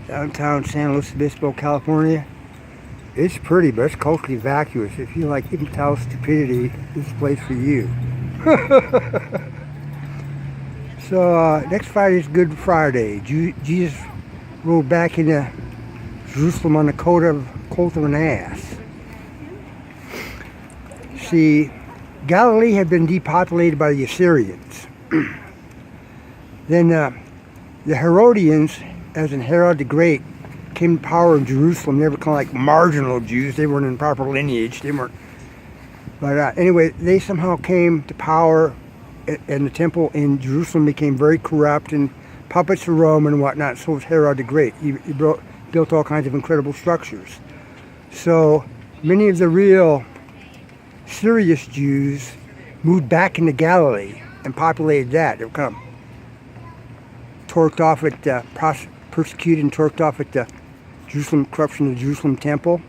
downtown San Luis Obispo, California. It's pretty, but it's culturally vacuous. If you like infantile stupidity, this is the place for you. So next Friday is Good Friday. Jesus rode back into Jerusalem on the coat of an ass. See, Galilee had been depopulated by the Assyrians. Then the Herodians, as in Herod the Great, came to power in Jerusalem. They were kind of like marginal Jews. They weren't in proper lineage. They weren't. But anyway, they somehow came to power, and the temple in Jerusalem became very corrupt, and puppets of Rome and whatnot. So was Herod the Great. He built all kinds of incredible structures. So many of the real serious Jews moved back into Galilee and populated that. They were kind of torqued off at, persecuted and torqued off at the Jerusalem corruption of the Jerusalem temple.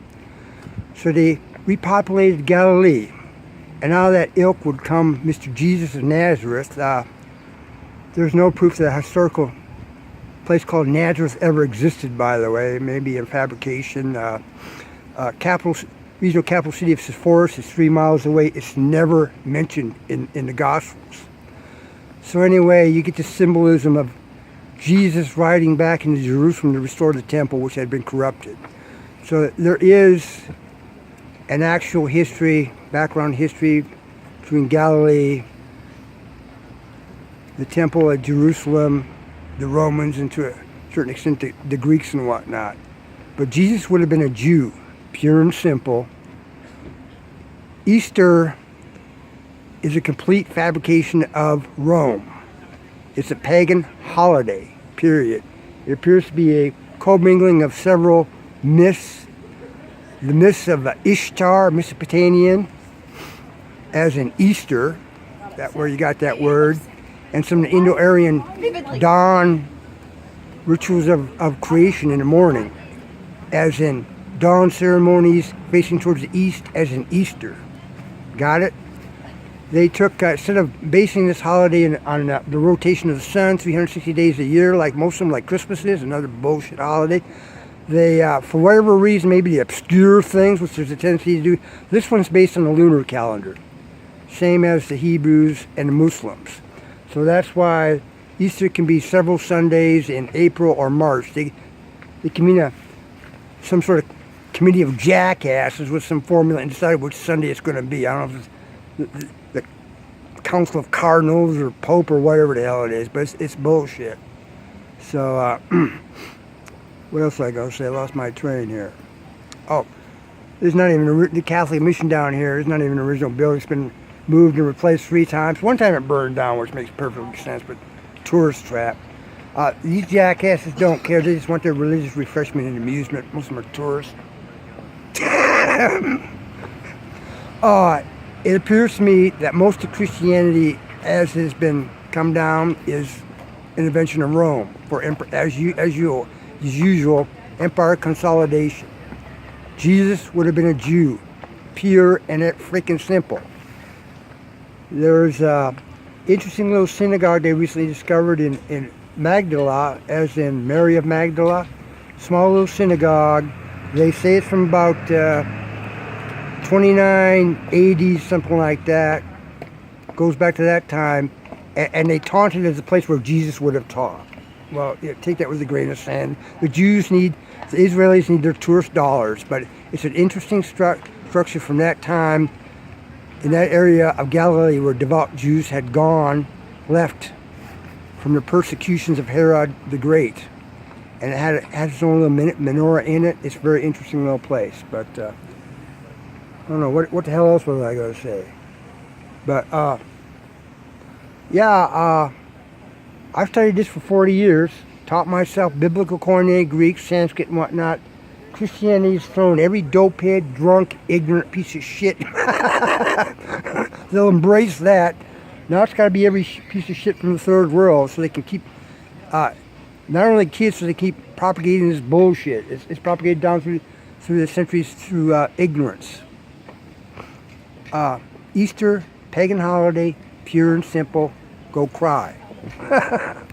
So they repopulated Galilee. And out of that ilk would come Mr. Jesus of Nazareth. There's no proof that a historical place called Nazareth ever existed, by the way. Maybe a fabrication. Regional capital city of Sepphoris is 3 miles away. It's never mentioned in the Gospels. So anyway, you get the symbolism of Jesus riding back into Jerusalem to restore the temple, which had been corrupted. So there is an actual history, background history between Galilee, the temple at Jerusalem, the Romans, and to a certain extent the Greeks and whatnot. But Jesus would have been a Jew, pure and simple. Easter is a complete fabrication of Rome. It's a pagan holiday, period. It appears to be a commingling of several myths. The myths of Ishtar, Mesopotamian, as in Easter, that where you got that word, and some Indo-Aryan dawn rituals of creation in the morning, as in dawn ceremonies facing towards the east, as in Easter. Got it? They took, instead of basing this holiday on the rotation of the sun, 360 days a year, like most of them, like Christmas is, another bullshit holiday, they, for whatever reason, maybe the obscure things, which there's a tendency to do, this one's based on the lunar calendar, same as the Hebrews and the Muslims. So that's why Easter can be several Sundays in April or March. They convene some sort of committee of jackasses with some formula and decide which Sunday it's going to be. I don't know if it's the Council of Cardinals or Pope or whatever the hell it is, but it's bullshit. So, what else was I going to say? I lost my train here. Oh, there's not even the Catholic mission down here. There's not even an original building. It's been moved and replaced 3 times. One time it burned down, which makes perfect sense, but tourist trap. These jackasses don't care. They just want their religious refreshment and amusement. Most of them are tourists. It appears to me that most of Christianity, as it has been come down, is an invention of Rome for as usual empire consolidation. Jesus would have been a Jew, pure and freaking simple. There's a interesting little synagogue they recently discovered in Magdala, as in Mary of Magdala. Small little synagogue. They say it's from about 2980, something like that. Goes back to that time. And they taunt it as a place where Jesus would have taught. Well, take that with a grain of sand. The Israelis need their tourist dollars, but it's an interesting structure from that time in that area of Galilee where devout Jews had left from the persecutions of Herod the Great. And it had its own little menorah in it. It's a very interesting little place. But, I don't know, what the hell else was I going to say? But, I've studied this for 40 years. Taught myself biblical Koine, Greek, Sanskrit, and whatnot. Christianity's thrown every dopehead, drunk, ignorant piece of shit. They'll embrace that. Now it's got to be every piece of shit from the third world so they can keep, not only kids, so they keep propagating this bullshit. It's propagated down through the centuries through ignorance. Easter, pagan holiday, pure and simple, go cry.